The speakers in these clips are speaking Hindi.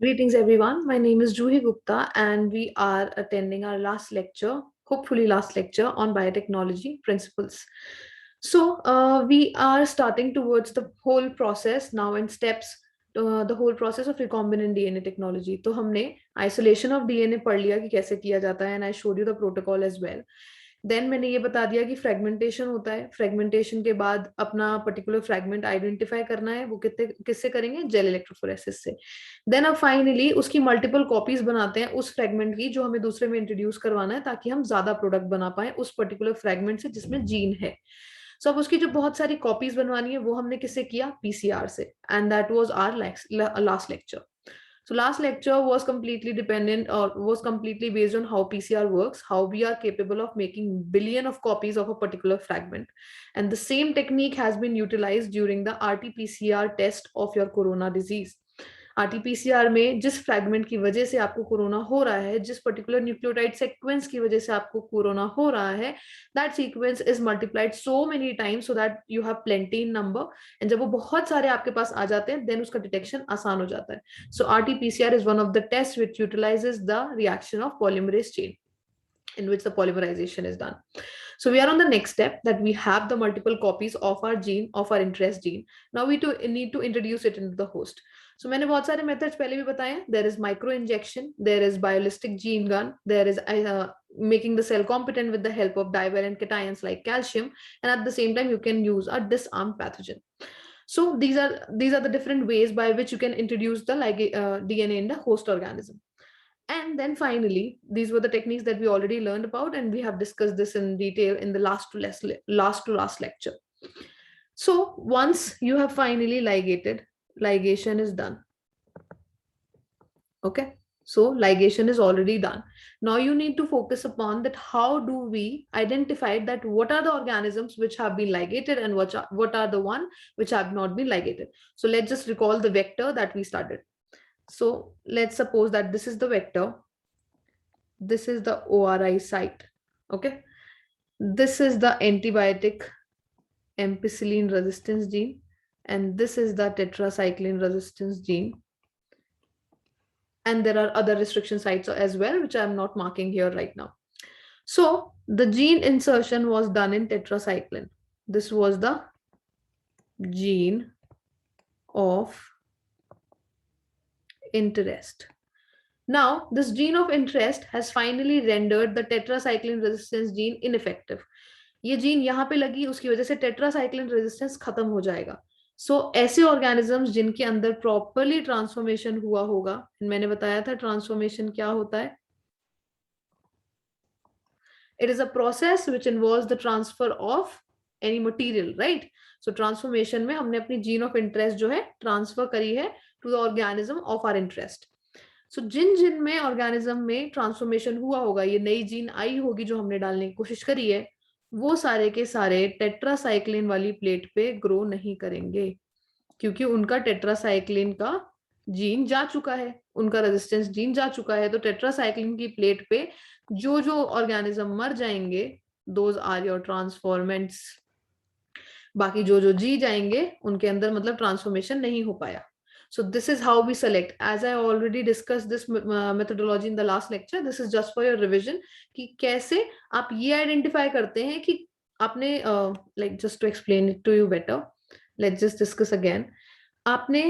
Greetings everyone. My name is Juhi Gupta and we are attending our last lecture, hopefully last lecture on biotechnology principles. So we are starting towards the whole process now in steps, the whole process of recombinant DNA technology. तो हमने isolation of DNA पढ़ लिया कि कैसे किया जाता है and I showed you the protocol as well. Then मैंने ये बता दिया कि फ्रेगमेंटेशन होता है, फ्रेगमेंटेशन के बाद अपना पर्टिकुलर फ्रेगमेंट आइडेंटिफाई करना है, वो कितने किससे करेंगे, जेल इलेक्ट्रोफोरेसिस से। देन अब फाइनली उसकी मल्टीपल कॉपीज बनाते हैं उस फ्रेगमेंट की जो हमें दूसरे में इंट्रोड्यूस करवाना है, ताकि हम ज्यादा प्रोडक्ट बना पाए उस पर्टिकुलर फ्रेगमेंट से जिसमें जीन है। सो अब उसकी जो बहुत सारी कॉपीज बनवानी है वो हमने किससे किया, पीसीआर से, and that was our last lecture. So last lecture was completely dependent or was completely based on how PCR works, how we are capable of making billion of copies of a particular fragment. And the same technique has been utilized during the RT-PCR test of your corona disease. RTPCR में जिस फ्रैगमेंट की वजह से आपको कोरोना हो रहा है, जिस पर्टिकुलर न्यूक्लियोटाइड सीक्वेंस की वजह से आपको कोरोना हो रहा है, that sequence is multiplied so many times so that you have plenty in number, and जब वो बहुत सारे आपके पास आ जाते हैं देन उसका डिटेक्शन आसान हो जाता है. So RTPCR is one of the test which utilises the reaction of polymerase chain in which the polymerization is done. So we are on the next step, that we have the multiple copies of our gene, of our interest gene. Now we need to introduce it into the host. So मैंने बहुत सारे methods पहले भी बताए हैं. There is micro injection, there is biolistic gene gun, there is making the cell competent with the help of divalent cations like calcium, and at the same time you can use a disarmed pathogen. So these are the different ways by which you can introduce the DNA in the host organism. And then finally, these were the techniques that we already learned about, and we have discussed this in detail in the last to last lecture. So once you have finally ligated, ligation is done. Okay, so ligation is already done. Now you need to focus upon that how do we identify that what are the organisms which have been ligated and what are the one which have not been ligated. So let's just recall the vector that we started. So let's suppose that this is the vector. This is the ORI site. Okay. This is the antibiotic ampicillin resistance gene. And this is the tetracycline resistance gene. And there are other restriction sites as well, which I'm not marking here right now. So the gene insertion was done in tetracycline. This was the gene of interest. Now, this gene of interest has finally rendered the tetracycline resistance gene ineffective. ये जीन यहाँ पे लगी, उसकी वजह से टेट्रासाइक्लिन रेजिस्टेंस खत्म हो जाएगा. सो ऐसे ऑर्गेनिजम्स जिनके अंदर प्रॉपरली ट्रांसफॉर्मेशन हुआ होगा, मैंने बताया था ट्रांसफॉर्मेशन क्या होता है. It is a process which involves the transfer of any material, right. So transformation में हमने अपनी जीन ऑफ इंटरेस्ट जो है ट्रांसफर करी है to the organism of our interest. So जिन जिन में ऑर्गेनिज्म में ट्रांसफॉर्मेशन हुआ होगा, ये नई जीन आई होगी जो हमने डालने की कोशिश करी है, वो सारे के सारे टेट्रासाइक्लिन वाली प्लेट पे ग्रो नहीं करेंगे, क्योंकि उनका टेट्रासाइक्लिन का जीन जा चुका है, उनका रेजिस्टेंस जीन जा चुका है. तो टेट्रासाइक्लिन की प्लेट पे जो जो ऑर्गेनिज्म मर जाएंगे, दोज आर योर ट्रांसफॉर्मेंट्स. बाकी जो जो जी जाएंगे उनके अंदर मतलब ट्रांसफॉर्मेशन नहीं हो पाया. So this is how we select. As I already discussed this methodology in the last lecture, this is just for your revision कि कैसे आप ये identify करते हैं कि आपने like just to explain it to you better, let's just discuss again. आपने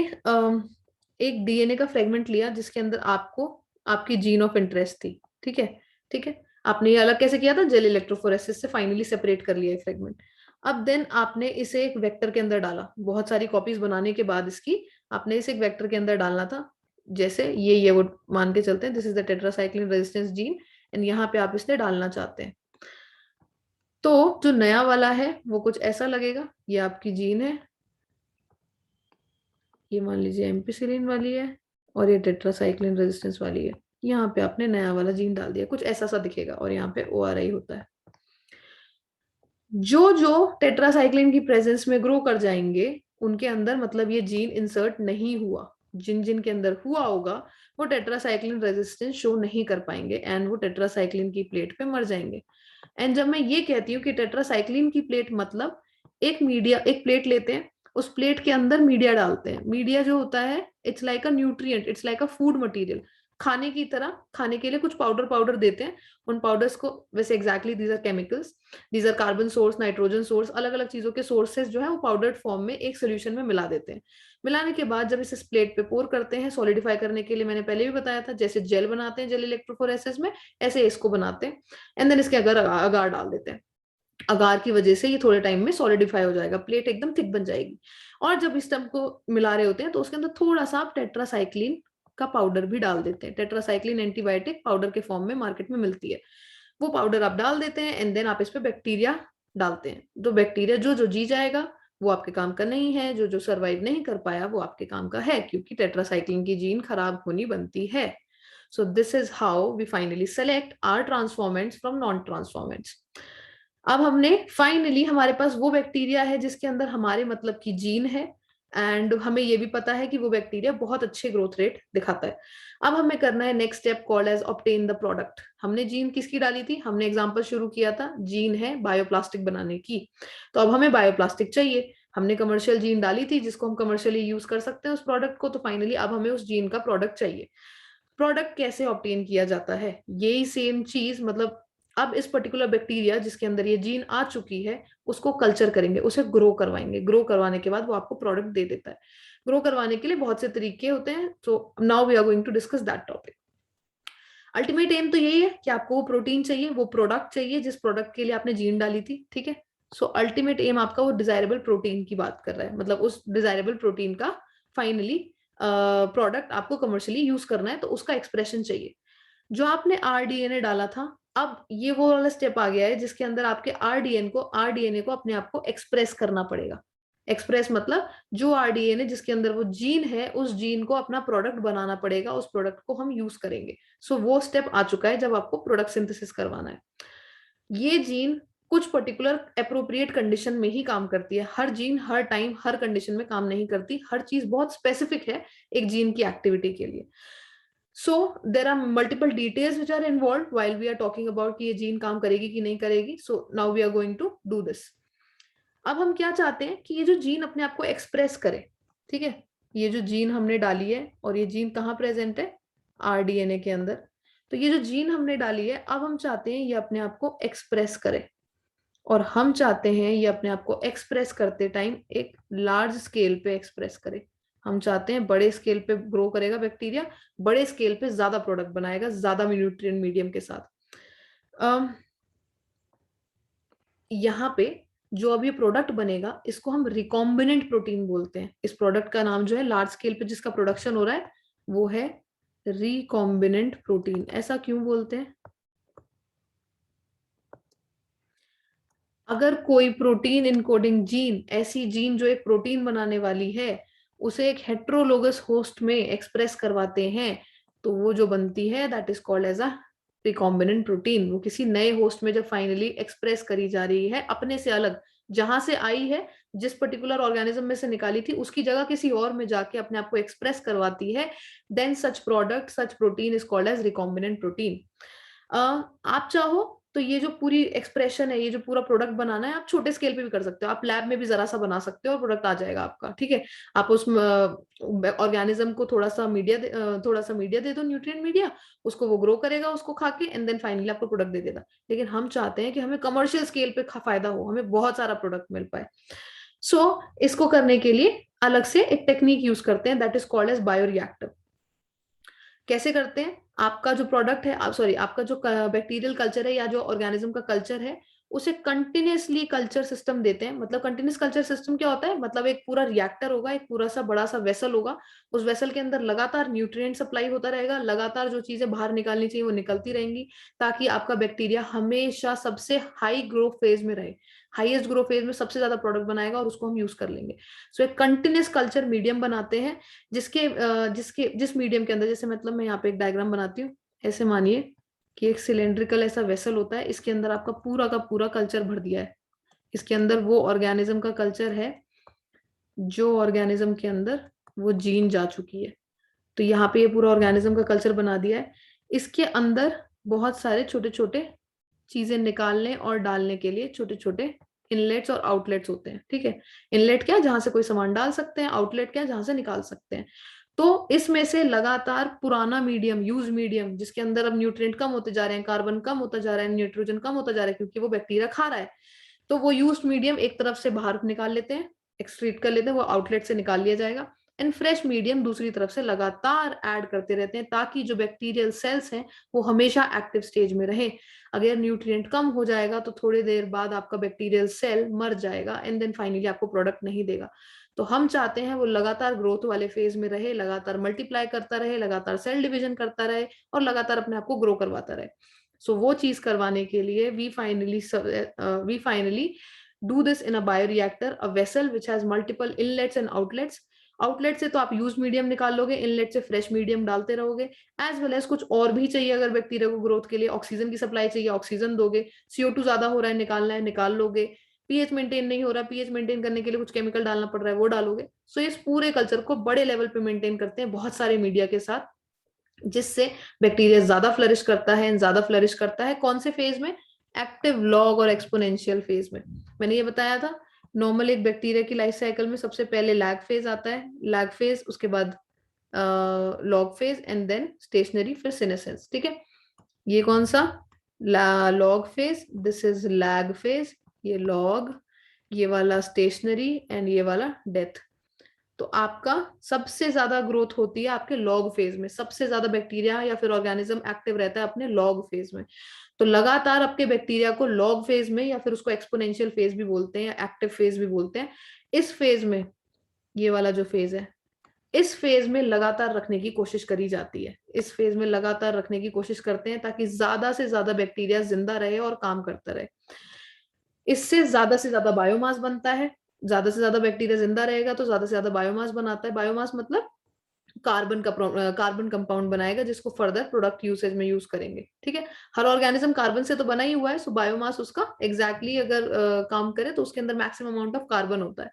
एक डीएनए का फ्रेगमेंट लिया जिसके अंदर आपको आपकी जीन ऑफ इंटरेस्ट थी, ठीक है, ठीक है. आपने ये अलग कैसे किया था, जेल इलेक्ट्रोफोरेसिस से फाइनली सेपरेट कर लिया फ्रेगमेंट. अब देन आपने इसे एक वेक्टर के अंदर डाला, बहुत सारी कॉपीज बनाने के बाद इसकी आपने इसे एक वेक्टर के अंदर डालना था. जैसे ये वो मान के चलते हैं, this is the tetracycline resistance gene, and यहाँ पे आप इसे डालना चाहते हैं. तो जो नया वाला है वो कुछ ऐसा लगेगा. ये आपकी जीन है, ये मान लीजिए एम्पिसिलिन वाली है, और ये टेट्रासाइक्लिन रेजिस्टेंस वाली है. यहाँ पे आपने नया वाला जीन डाल दिया, कुछ ऐसा सा दिखेगा, और यहाँ पे ORI होता है. जो जो टेट्रासाइक्लिन की प्रेजेंस में ग्रो कर जाएंगे उनके अंदर मतलब ये जीन इंसर्ट नहीं हुआ. जिन जिन के अंदर हुआ होगा वो टेट्रासाइक्लिन रेजिस्टेंस शो नहीं कर पाएंगे, एंड वो टेट्रासाइक्लिन की प्लेट पे मर जाएंगे. एंड जब मैं ये कहती हूँ कि टेट्रासाइक्लिन की प्लेट मतलब एक मीडिया, एक प्लेट लेते हैं, उस प्लेट के अंदर मीडिया डालते हैं। मीडिया जो होता है it's like a nutrient, it's like a food material, खाने की तरह खाने के लिए कुछ पाउडर पाउडर देते हैं। उन पाउडर्स को वैसे exactly these are chemicals, these are carbon source, nitrogen source, अलग अलग चीजों के सोर्सेज जो है वो पाउडर्ड फॉर्म में एक सोल्यूशन में मिला देते हैं। मिलाने के बाद जब इसे प्लेट पे पोर करते हैं सॉलिडिफाई करने के लिए, मैंने पहले भी बताया था जैसे जेल बनाते हैं जेल इलेक्ट्रोफोरेसिस में, ऐसे इसको बनाते हैं। एंड देन इसके अगर अगार डाल देते हैं। अगार की वजह से ये थोड़े टाइम में सॉलिडिफाई हो जाएगा, प्लेट एकदम थिक बन जाएगी। और जब इस टब को मिला रहे होते हैं तो उसके अंदर थोड़ा सा आप टेट्रासाइक्लिन का पाउडर भी डाल देते हैं। टेट्रासाइक्लिन एंटीबायोटिक पाउडर के फॉर्म में मार्केट में मिलती है, वो पाउडर आप डाल देते हैं। एंड देन आप इस पे बैक्टीरिया डालते हैं। तो बैक्टीरिया जो जो जी जाएगा वो आपके काम का नहीं है, जो जो सर्वाइव नहीं कर पाया वो आपके काम का है, क्योंकि टेट्रासाइक्लिन की जीन खराब होनी बनती है। So this is how we finally select our transformants from non transformants. अब हमने फाइनली, हमारे पास वो बैक्टीरिया है जिसके अंदर हमारे मतलब की जीन है, एंड हमें ये भी पता है कि वो बैक्टीरिया बहुत अच्छे ग्रोथ रेट दिखाता है। अब हमें करना है next step called as obtain the product. हमने जीन किसकी डाली थी, हमने एग्जांपल शुरू किया था, जीन है बायोप्लास्टिक बनाने की। तो अब हमें बायोप्लास्टिक चाहिए। हमने कमर्शियल जीन डाली थी जिसको हम कमर्शियली यूज कर सकते हैं उस प्रोडक्ट को। तो फाइनली अब हमें उस जीन का प्रोडक्ट चाहिए। प्रोडक्ट कैसे ऑब्टेन किया जाता है, यही सेम चीज, मतलब अब इस पर्टिकुलर बैक्टीरिया जिसके अंदर ये जीन आ चुकी है उसको कल्चर करेंगे, उसे ग्रो करवाएंगे। ग्रो करवाने के बाद वो आपको प्रोडक्ट दे देता है। ग्रो करवाने के लिए बहुत से तरीके होते हैं। So now we are going to discuss that topic. Ultimate aim तो यही है कि आपको वो प्रोटीन चाहिए, वो प्रोडक्ट चाहिए जिस प्रोडक्ट के लिए आपने जीन डाली थी, ठीक है। सो अल्टीमेट एम आपका वो डिजायरेबल प्रोटीन की बात कर रहा है, मतलब उस डिजायरेबल प्रोटीन का फाइनली प्रोडक्ट आपको कमर्शियली यूज करना है, तो उसका एक्सप्रेशन चाहिए। जो आपने आरडीएनए डाला था, अब ये वो वाला स्टेप आ गया है जिसके अंदर आपके आरडीएनए को अपने आप को एक्सप्रेस करना पड़ेगा। एक्सप्रेस मतलब जो आरडीएनए जिसके अंदर वो जीन है उस जीन को अपना प्रोडक्ट बनाना पड़ेगा, उस प्रोडक्ट को हम यूज करेंगे। सो वो स्टेप आ चुका है जब आपको प्रोडक्ट सिंथेसिस करवाना है। ये जीन कुछ पर्टिकुलर अप्रोप्रिएट कंडीशन में ही काम करती है। हर जीन हर टाइम हर कंडीशन में काम नहीं करती, हर चीज बहुत स्पेसिफिक है एक जीन की एक्टिविटी के लिए। So there are multiple details which are involve while we are talking about कि ये जीन काम करेगी कि नहीं करेगी। So now we are going to do this. अब हम क्या चाहते हैं कि ये जो जीन अपने आप को एक्सप्रेस करे, ठीक है। ये जो जीन हमने डाली है, और ये जीन कहाँ प्रेजेंट है, आरडीएनए के अंदर। तो ये जो जीन हमने डाली है अब हम चाहते हैं ये अपने आप को एक्सप्रेस करे, और हम चाहते हैं ये अपने आप को एक्सप्रेस करते टाइम एक लार्ज स्केल पे एक्सप्रेस करे। हम चाहते हैं बड़े स्केल पे ग्रो करेगा बैक्टीरिया, बड़े स्केल पे ज्यादा प्रोडक्ट बनाएगा ज्यादा न्यूट्रिएंट मीडियम के साथ। यहाँ पे जो अब ये प्रोडक्ट बनेगा इसको हम रिकॉम्बिनेंट प्रोटीन बोलते हैं। इस प्रोडक्ट का नाम जो है लार्ज स्केल पे जिसका प्रोडक्शन हो रहा है वो है रिकॉम्बिनेंट प्रोटीन। ऐसा क्यों बोलते हैं, अगर कोई प्रोटीन इनकोडिंग जीन, ऐसी जीन जो एक प्रोटीन बनाने वाली है, उसे एक हेट्रोलोगस होस्ट में एक्सप्रेस करवाते हैं तो वो जो बनती है that is called as a recombinant protein. वो किसी नए होस्ट में जब फाइनली एक्सप्रेस करी जा रही है अपने से अलग, जहां से आई है, जिस पर्टिकुलर ऑर्गेनिज्म में से निकाली थी उसकी जगह किसी और में जाके अपने आप को एक्सप्रेस करवाती है, then such product such protein is called as recombinant protein. आप चाहो तो ये जो पूरी एक्सप्रेशन है, ये जो पूरा प्रोडक्ट बनाना है, आप छोटे स्केल पे भी कर सकते हो। आप लैब में भी जरा सा बना सकते हो और प्रोडक्ट आ जाएगा आपका, ठीक है। आप उस ऑर्गेनिज्म को थोड़ा सा मीडिया दे दो, न्यूट्रिएंट मीडिया, उसको वो ग्रो करेगा उसको खा के, एंड देन फाइनली आपको प्रोडक्ट दे देगा। लेकिन हम चाहते हैं कि हमें कमर्शियल स्केल पे फायदा हो, हमें बहुत सारा प्रोडक्ट मिल पाए। सो इसको करने के लिए अलग से एक टेक्निक यूज करते हैं that is called as bioreactor. कैसे करते हैं, आपका जो प्रोडक्ट है, सॉरी आपका जो बैक्टीरियल कल्चर है या जो ऑर्गेनिज्म का कल्चर है उसे कंटिन्यूसली कल्चर सिस्टम देते हैं। मतलब कंटिन्यूस कल्चर सिस्टम क्या होता है, मतलब एक पूरा रिएक्टर होगा, एक पूरा सा बड़ा सा वेसल होगा, उस वेसल के अंदर लगातार न्यूट्रिएंट सप्लाई होता रहेगा, लगातार जो चीजें बाहर निकालनी चाहिए वो निकलती रहेंगी, ताकि आपका बैक्टीरिया हमेशा सबसे हाई ग्रो फेज में रहे, हाईएस्ट ग्रो फेज में सबसे ज्यादा प्रोडक्ट बनाएगा और उसको हम यूज कर लेंगे। सो एक कंटिन्यूस कल्चर मीडियम बनाते हैं जिस मीडियम के अंदर, जैसे मतलब मैं यहाँ पे एक डायग्राम बनाती हूँ। ऐसे मानिए कि एक सिलेंड्रिकल ऐसा वेसल होता है, इसके अंदर आपका पूरा का पूरा कल्चर भर दिया है। इसके अंदर वो ऑर्गेनिज्म का कल्चर है जो ऑर्गेनिज्म के अंदर वो जीन जा चुकी है। तो यहाँ पे ये पूरा ऑर्गेनिज्म का कल्चर बना दिया है। इसके अंदर बहुत सारे छोटे छोटे चीजें निकालने और डालने के लिए छोटे छोटे इनलेट्स और आउटलेट्स होते हैं, ठीक है। इनलेट क्या, जहां से कोई सामान डाल सकते हैं, आउटलेट क्या, जहां से निकाल सकते हैं। तो इसमें से लगातार पुराना मीडियम, यूज मीडियम, जिसके अंदर अब न्यूट्रिएंट कम होते जा रहे हैं, कार्बन कम होता जा रहा है, नाइट्रोजन कम होता जा रहा है, क्योंकि वो बैक्टीरिया खा रहा है, तो वो यूज मीडियम एक तरफ से बाहर निकाल लेते हैं, एक्सक्रीट कर लेते हैं, वो आउटलेट से निकाल लिया जाएगा। एंड फ्रेश मीडियम दूसरी तरफ से लगातार ऐड करते रहते हैं, ताकि जो बैक्टीरियल सेल्स हैं वो हमेशा एक्टिव स्टेज में रहे। अगर न्यूट्रिएंट कम हो जाएगा तो थोड़ी देर बाद आपका बैक्टीरियल सेल मर जाएगा एंड देन फाइनली आपको प्रोडक्ट नहीं देगा। तो हम चाहते हैं वो लगातार ग्रोथ वाले फेज में रहे, लगातार मल्टीप्लाई करता रहे, लगातार सेल डिवीजन करता रहे और लगातार अपने आप को ग्रो करवाता रहे। सो वो चीज करवाने के लिए we finally do this in a bioreactor, a vessel which has multiple inlets and outlets. Outlet से तो आप यूज मीडियम निकाल लोगे, इनलेट से फ्रेश मीडियम डालते रहोगे। एज वेल एज कुछ और भी चाहिए, अगर बैक्टीरिया को ग्रोथ के लिए ऑक्सीजन की सप्लाई चाहिए, ऑक्सीजन दोगे। CO2 ज्यादा हो रहा है, निकालना है, निकाल लोगे। पीएच मेंटेन नहीं हो रहा, पीएच मेंटेन करने के लिए कुछ केमिकल डालना पड़ रहा है, वो डालोगे। सो इस पूरे कल्चर को बड़े लेवल पे मेंटेन करते हैं बहुत सारे मीडिया के साथ, जिससे बैक्टीरिया ज्यादा फ्लरिश करता है। ज्यादा फ्लरिश करता है कौन से फेज में, एक्टिव, लॉग और एक्सपोनेंशियल फेज में। मैंने ये बताया था, नॉर्मल एक बैक्टीरिया की लाइफ साइकिल में सबसे पहले लैग फेज आता है, लैग फेज, उसके बाद log phase and then stationary, फिर सीनेसेंस, ठीक है। ये कौन सा, log phase, this is lag phase, ये लॉग, ये वाला स्टेशनरी एंड ये वाला डेथ। तो आपका सबसे ज्यादा ग्रोथ होती है आपके लॉग फेज में, सबसे ज्यादा बैक्टीरिया या फिर ऑर्गेनिज्म एक्टिव रहता है अपने लॉग फेज में। तो लगातार आपके बैक्टीरिया को लॉग फेज में, या फिर उसको एक्सपोनेंशियल फेज भी बोलते हैं या एक्टिव फेज भी बोलते हैं, इस फेज में, ये वाला जो फेज है, इस फेज में लगातार रखने की कोशिश करी जाती है। इस फेज में लगातार रखने की कोशिश करते हैं ताकि ज्यादा से ज्यादा बैक्टीरिया जिंदा रहे और काम करता रहे। इससे ज्यादा से ज्यादा बायोमास बनता है। ज्यादा से ज्यादा बैक्टीरिया जिंदा रहेगा तो ज्यादा से ज्यादा बायोमास बनाता है। बायोमास मतलब कार्बन कंपाउंड बनाएगा, जिसको फर्दर प्रोडक्ट यूसेज में यूज करेंगे, ठीक है। हर ऑर्गेनिज्म कार्बन से तो बना ही हुआ है, सो बायोमास उसका एग्जैक्टली अगर काम करे तो उसके अंदर मैक्सिमम अमाउंट ऑफ कार्बन होता है।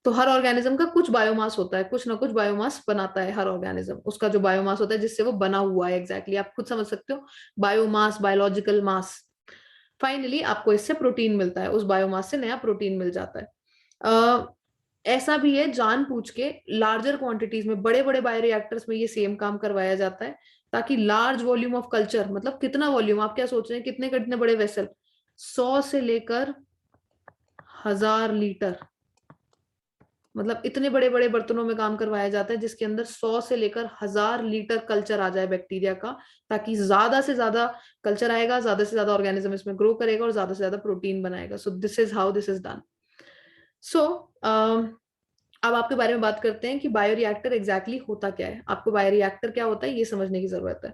तो हर ऑर्गेनिज्म का कुछ बायोमास होता है, कुछ ना कुछ बायोमास बनाता है हर ऑर्गेनिज्म, उसका जो बायोमास होता है जिससे वो बना हुआ है, एग्जैक्टली आप खुद समझ सकते हो, बायोमास, बायोलॉजिकल मास। फाइनली आपको इससे प्रोटीन मिलता है, उस बायोमास से नया प्रोटीन मिल जाता है। ऐसा भी है, जानबूझ के लार्जर क्वांटिटीज में, बड़े बड़े बायोरिएक्टर्स में ये सेम काम करवाया जाता है, ताकि लार्ज वॉल्यूम ऑफ कल्चर, मतलब कितना वॉल्यूम, आप क्या सोच रहे हैं, कितने कितने बड़े वेसल, 100 से लेकर 1000 लीटर, मतलब इतने बड़े बड़े बर्तनों में काम करवाया जाता है, जिसके अंदर 100 से लेकर 1000 लीटर कल्चर आ जाए बैक्टीरिया का, ताकि ज्यादा से ज्यादा कल्चर आएगा, ज्यादा से ज्यादा ऑर्गेनिज्म इसमें ग्रो करेगा और ज्यादा से ज्यादा प्रोटीन बनाएगा। So this is how this is done. So अब आपके बारे में बात करते हैं कि बायोरिएक्टर एग्जैक्टली होता क्या है। आपको बायोरिएक्टर क्या होता है ये समझने की जरूरत है।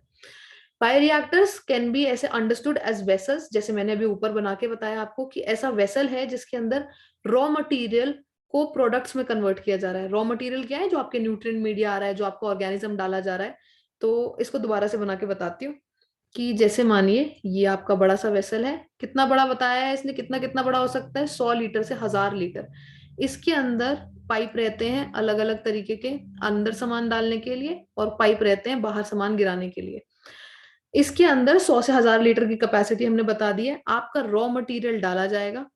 बायोरिएक्टर्स कैन बी ऐसे अंडरस्टूड एज वेसल्स, जैसे मैंने अभी ऊपर बना के बताया आपको कि ऐसा वेसल है जिसके अंदर रॉ मटेरियल को प्रोडक्ट्स में कन्वर्ट किया जा रहा है। रॉ मटेरियल क्या है, जो आपके न्यूट्रिएंट मीडिया आ रहा है, जो आपको ऑर्गेनिज्म डाला जा रहा है। तो इसको दोबारा से बना के बताती हूँ कि जैसे मानिए ये आपका बड़ा सा वेसल है, कितना बड़ा बताया है इसने, कितना कितना बड़ा हो सकता है, 100 लीटर से 1000 लीटर। इसके अंदर पाइप रहते हैं अलग अलग तरीके के, अंदर सामान डालने के लिए, और पाइप रहते हैं बाहर सामान गिराने के लिए। इसके अंदर 100 से 1000 लीटर की कैपेसिटी हमने बता दी है। आपका रॉ मटेरियल डाला जाएगा,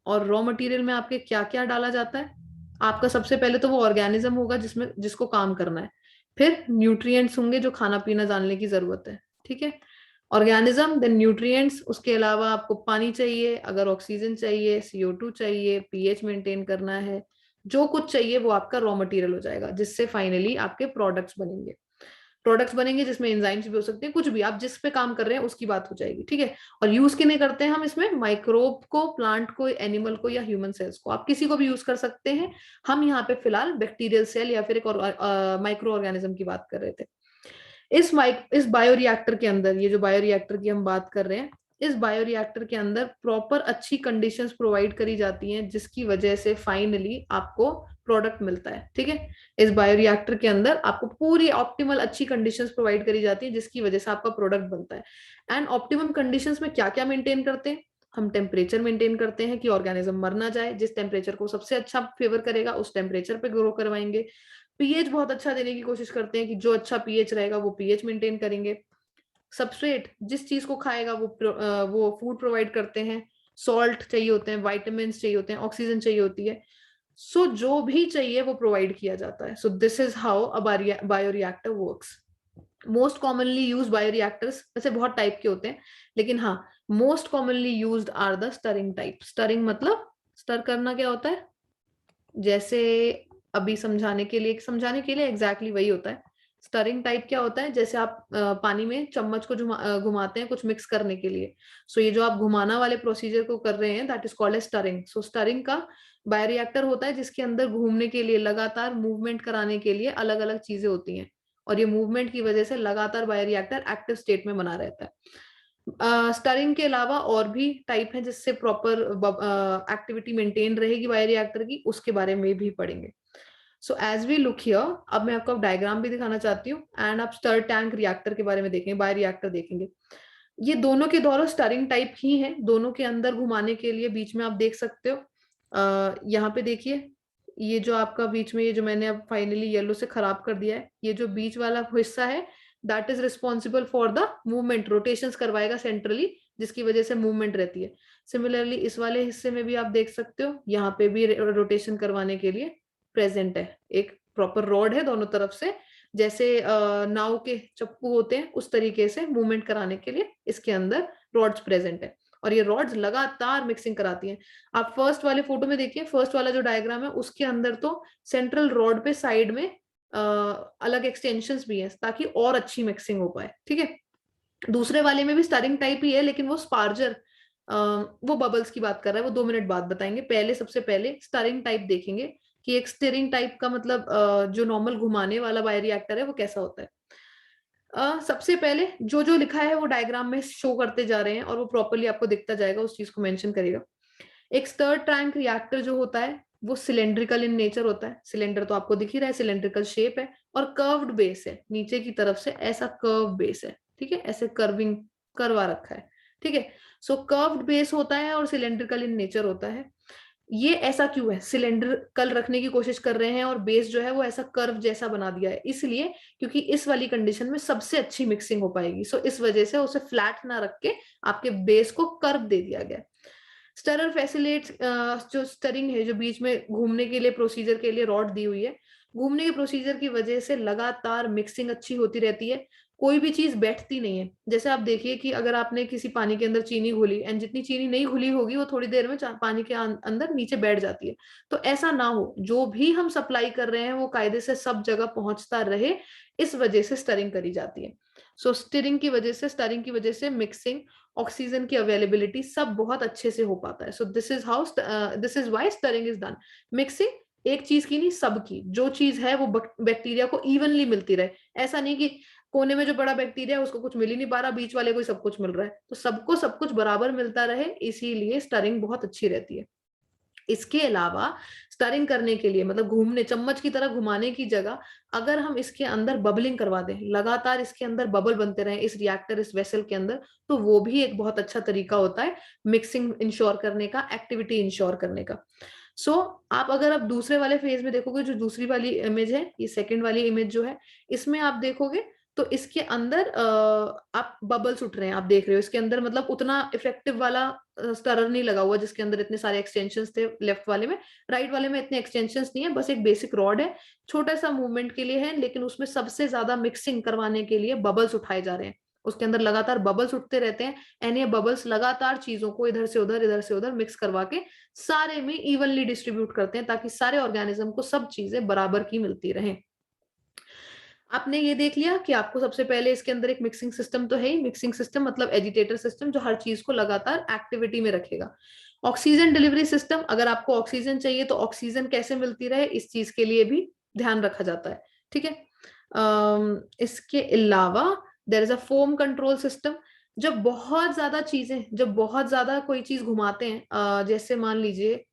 और रॉ मटेरियल में आपके क्या क्या डाला जाता है, आपका सबसे पहले तो वो ऑर्गेनिज्म होगा जिसमें जिसको काम करना है, फिर न्यूट्रिएंट्स होंगे जो खाना पीना जानने की जरूरत है, ठीक है। ऑर्गेनिज्म, देन न्यूट्रिएंट्स, उसके अलावा आपको पानी चाहिए, अगर ऑक्सीजन चाहिए, CO2 चाहिए, पीएच मेंटेन करना है, जो कुछ चाहिए वो आपका रॉ मटेरियल हो जाएगा, जिससे फाइनली आपके प्रोडक्ट्स बनेंगे। प्रोडक्ट्स बनेंगे जिसमें एंजाइम्स भी हो सकते हैं, कुछ भी आप जिस पे काम कर रहे हैं उसकी बात हो जाएगी, ठीक है। और यूज किने करते हैं हम इसमें, माइक्रोब को, प्लांट को, एनिमल को, या ह्यूमन सेल्स को, आप किसी को भी यूज कर सकते हैं। हम यहाँ पे फिलहाल बैक्टीरियल सेल या फिर एक माइक्रो ऑर्गेनिज्म की बात कर रहे थे। इस बायोरिएक्टर के अंदर, ये जो बायोरिएक्टर की हम बात कर रहे हैं, इस बायोरिएक्टर के अंदर प्रॉपर अच्छी कंडीशंस प्रोवाइड करी जाती हैं, जिसकी वजह से फाइनली आपको प्रोडक्ट मिलता है, ठीक है। इस बायोरिएक्टर के अंदर आपको पूरी ऑप्टिमल अच्छी कंडीशंस प्रोवाइड करी जाती है, जिसकी वजह से आपका प्रोडक्ट बनता है। एंड ऑप्टिमम कंडीशंस में क्या क्या मेंटेन करते हैं, हम टेम्परेचर मेंटेन करते हैं कि ऑर्गेनिज्म मर ना जाए, जिस टेम्परेचर को सबसे अच्छा फेवर करेगा उस टेम्परेचर पे ग्रो करवाएंगे। पीएच बहुत अच्छा देने की कोशिश करते हैं कि जो अच्छा पीएच रहेगा वो पीएच मेंटेन करेंगे। सबस्ट्रेट, जिस चीज को खाएगा वो फूड प्रोवाइड करते हैं। सॉल्ट चाहिए होते हैं, वाइटामिन चाहिए होते हैं, ऑक्सीजन चाहिए होती है। सो जो भी चाहिए वो प्रोवाइड किया जाता है। So this is how a bioreactor works. Most commonly use bioreactors वैसे बहुत टाइप के होते हैं, लेकिन हाँ, most commonly used are the stirring type. Stirring मतलब स्टर करना क्या होता है, जैसे अभी समझाने के लिए एग्जैक्टली वही होता है। स्टरिंग टाइप क्या होता है, जैसे आप पानी में चम्मच को घुमाते हैं कुछ मिक्स करने के लिए। सो ये जो आप घुमाना वाले प्रोसीजर को कर रहे हैं, that is called a stirring. So stirring का बायोरिएक्टर होता है जिसके अंदर घूमने के लिए, लगातार मूवमेंट कराने के लिए अलग अलग चीजें होती हैं, और ये मूवमेंट की वजह से लगातार बायोरिएक्टर एक्टिव स्टेट में बना रहता है। स्टरिंग के अलावा और भी टाइप है जिससे प्रॉपर एक्टिविटी मेंटेन रहेगी बायोरिएक्टर की, उसके बारे में भी पढ़ेंगे। So as we look here, अब मैं आपको डायग्राम भी दिखाना चाहती हूँ, एंड आप स्टर टैंक रिएक्टर के बारे में देखेंगे, बायोरिएक्टर देखेंगे। ये दोनों के दोनों स्टरिंग टाइप ही हैं, दोनों के अंदर घुमाने के लिए बीच में आप देख सकते हो, यहाँ पे देखिए, ये जो आपका बीच में, ये जो मैंने अब फाइनली येलो से खराब कर दिया है, ये जो बीच वाला हिस्सा है, that is responsible for the movement, rotations करवाएगा सेंट्रली, जिसकी वजह से मूवमेंट रहती है। सिमिलरली इस वाले हिस्से में भी आप देख सकते हो, यहाँ पे भी रोटेशन करवाने के लिए प्रेजेंट है, एक प्रॉपर रॉड है दोनों तरफ से, जैसे नाव के चप्पू होते हैं उस तरीके से मूवमेंट कराने के लिए इसके अंदर रॉड्स प्रेजेंट है, और ये रॉड्स लगातार मिक्सिंग कराती हैं। आप फर्स्ट वाले फोटो में देखिए, फर्स्ट वाला जो डायग्राम है उसके अंदर तो सेंट्रल रॉड पे साइड में अलग एक्सटेंशंस भी हैं ताकि और अच्छी मिक्सिंग हो पाए, ठीक है। दूसरे वाले में भी स्टरिंग टाइप ही है, लेकिन वो स्पार्जर, वो बबल्स की बात कर रहा है, वो 2 मिनट बाद बताएंगे। पहले सबसे पहले स्टरिंग टाइप देखेंगे कि एक स्टीयरिंग टाइप का मतलब जो नॉर्मल घुमाने वाला बायोरिएक्टर है वो कैसा होता है। सबसे पहले जो जो लिखा है वो डायग्राम में शो करते जा रहे हैं, और वो प्रॉपरली आपको दिखता जाएगा, उस चीज को मेंशन करेगा। एक स्टर टैंक रिएक्टर जो होता है वो सिलेंड्रिकल इन नेचर होता है, सिलेंडर तो आपको दिख ही रहा है, सिलेंड्रिकल शेप है, और कर्व्ड बेस है, नीचे की तरफ से ऐसा कर्व बेस है, ठीक है, ऐसे कर्विंग करवा रखा है, ठीक है। सो कर्व्ड बेस होता है और सिलेंड्रिकल इन नेचर होता है। ये ऐसा क्यों है, सिलेंड्रिकल रखने की कोशिश कर रहे हैं और बेस जो है वो ऐसा कर्व जैसा बना दिया है, इसलिए क्योंकि इस वाली कंडीशन में सबसे अच्छी मिक्सिंग हो पाएगी। सो इस वजह से उसे फ्लैट ना रख के आपके बेस को कर्व दे दिया गया। स्टरर फैसिलिटेट्स, जो स्टरिंग है, जो बीच में घूमने के लिए प्रोसीजर के लिए रॉड दी हुई है, घूमने के प्रोसीजर की वजह से लगातार मिक्सिंग अच्छी होती रहती है, कोई भी चीज बैठती नहीं है। जैसे आप देखिए कि अगर आपने किसी पानी के अंदर चीनी घोली, एंड जितनी चीनी नहीं घुली होगी वो थोड़ी देर में पानी के अंदर नीचे बैठ जाती है। तो ऐसा ना हो, जो भी हम सप्लाई कर रहे हैं वो कायदे से सब जगह पहुंचता रहे, इस वजह से स्टरिंग करी जाती है। सो स्टरिंग की वजह से मिक्सिंग, ऑक्सीजन की अवेलेबिलिटी सब बहुत अच्छे से हो पाता है। So this is why stirring is done. Mixing एक चीज की नहीं, सबकी जो चीज है वो बैक्टीरिया को इवनली मिलती रहे, ऐसा नहीं कि कोने में जो बड़ा बैक्टीरिया है उसको कुछ मिल ही नहीं पा रहा, बीच वाले को सब कुछ मिल रहा है, तो सबको सब कुछ बराबर मिलता रहे, इसीलिए स्टरिंग बहुत अच्छी रहती है। इसके अलावा स्टरिंग करने के लिए मतलब घूमने, चम्मच की तरह घुमाने की जगह अगर हम इसके अंदर बबलिंग करवा दें, लगातार इसके अंदर बबल बनते रहे इस रिएक्टर, इस वेसल के अंदर, तो वो भी एक बहुत अच्छा तरीका होता है मिक्सिंग इंश्योर करने का, एक्टिविटी इंश्योर करने का। सो आप अगर आप दूसरे वाले फेज में देखोगे, जो दूसरी वाली इमेज है, ये सेकंड वाली इमेज जो है, इसमें आप देखोगे तो इसके अंदर आप बबल्स उठ रहे हैं, आप देख रहे हो इसके अंदर, मतलब उतना इफेक्टिव वाला स्टरर नहीं लगा हुआ जिसके अंदर इतने सारे एक्सटेंशंस थे लेफ्ट वाले में। राइट वाले में इतने एक्सटेंशंस नहीं है, बस एक बेसिक रॉड है, छोटा सा मूवमेंट के लिए है, लेकिन उसमें सबसे ज्यादा मिक्सिंग करवाने के लिए बबल्स उठाए जा रहे हैं, उसके अंदर लगातार बबल्स उठते रहते हैं, एंड ये बबल्स लगातार चीजों को इधर से उधर मिक्स करवा के सारे में इवनली डिस्ट्रीब्यूट करते हैं, ताकि सारे ऑर्गेनिज्म को सब चीजें बराबर की मिलती रहें। आपने ये देख लिया कि आपको सबसे पहले इसके अंदर एक मिक्सिंग सिस्टम तो है ही, मिक्सिंग सिस्टम मतलब एजिटेटर सिस्टम, जो हर चीज को लगातार एक्टिविटी में रखेगा। ऑक्सीजन डिलीवरी सिस्टम, अगर आपको ऑक्सीजन चाहिए तो ऑक्सीजन कैसे मिलती रहे, इस चीज के लिए भी ध्यान रखा जाता है, ठीक है। इसके अलावा there is a foam control system. जब बहुत ज्यादा कोई चीज घुमाते हैं, जैसे मान लीजिए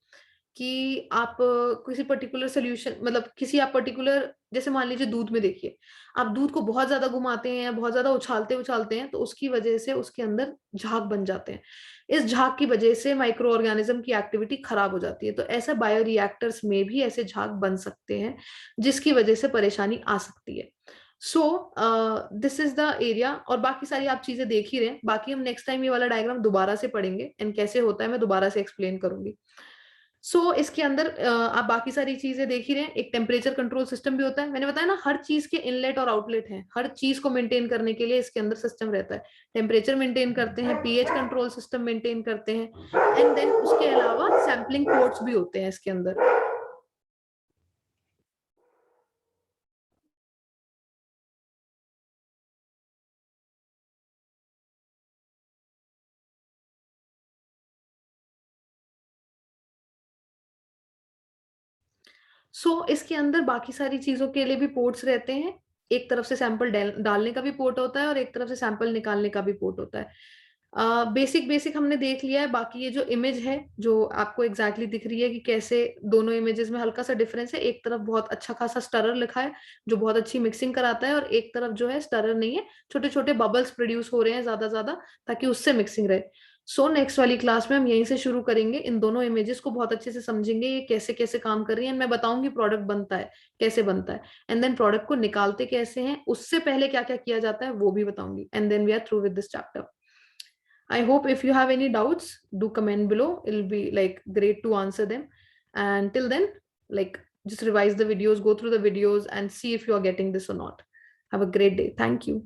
कि आप किसी पर्टिकुलर सोल्यूशन, मतलब किसी आप पर्टिकुलर, जैसे मान लीजिए दूध में देखिए, आप दूध को बहुत ज्यादा घुमाते हैं, बहुत ज्यादा उछालते उछालते हैं, तो उसकी वजह से उसके अंदर झाग बन जाते हैं, इस झाग की वजह से माइक्रो ऑर्गेनिज्म की एक्टिविटी खराब हो जाती है। तो ऐसा बायोरिएक्टर्स में भी ऐसे झाग बन सकते हैं, जिसकी वजह से परेशानी आ सकती है। So this is the area, और बाकी सारी आप चीजें देख ही रहे हैं। बाकी हम नेक्स्ट टाइम ये वाला डायग्राम दोबारा से पढ़ेंगे एंड कैसे होता है मैं दोबारा से एक्सप्लेन करूंगी। सो इसके अंदर आप बाकी सारी चीजें देख ही रहे हैं। एक टेम्परेचर कंट्रोल सिस्टम भी होता है, मैंने बताया ना हर चीज के इनलेट और आउटलेट हैं, हर चीज को मेंटेन करने के लिए इसके अंदर सिस्टम रहता है। टेम्परेचर मेंटेन करते हैं, पीएच कंट्रोल सिस्टम मेंटेन करते हैं, एंड देन उसके अलावा सैम्पलिंग पोर्ट्स भी होते हैं इसके अंदर। इसके अंदर बाकी सारी चीजों के लिए भी पोर्ट्स रहते हैं। एक तरफ से सैंपल डालने का भी पोर्ट होता है और एक तरफ से सैंपल निकालने का भी पोर्ट होता है। बेसिक बेसिक हमने देख लिया है। बाकी ये जो इमेज है जो आपको एग्जैक्टली दिख रही है कि कैसे दोनों इमेजेस में हल्का सा डिफरेंस है, एक तरफ बहुत अच्छा खासा स्टरर लिखा है जो बहुत अच्छी मिक्सिंग कराता है, और एक तरफ जो है स्टरर नहीं है, छोटे छोटे बबल्स प्रोड्यूस हो रहे हैं ज्यादा ज्यादा, ताकि उससे मिक्सिंग रहे। नेक्स्ट वाली क्लास में हम यहीं से शुरू करेंगे, इन दोनों इमेजेस को बहुत अच्छे से समझेंगे ये कैसे कैसे काम कर रही है। मैं बताऊंगी प्रोडक्ट बनता है कैसे बनता है, एंड देन प्रोडक्ट को निकालते कैसे हैं, उससे पहले क्या क्या किया जाता है वो भी बताऊंगी, and then we are through with this chapter. I hope if you have any doubts, do comment below. It'll be like great to answer them. And till then, like just revise the videos, go through the videos and see if you are getting this or not. Have a great day. Thank you.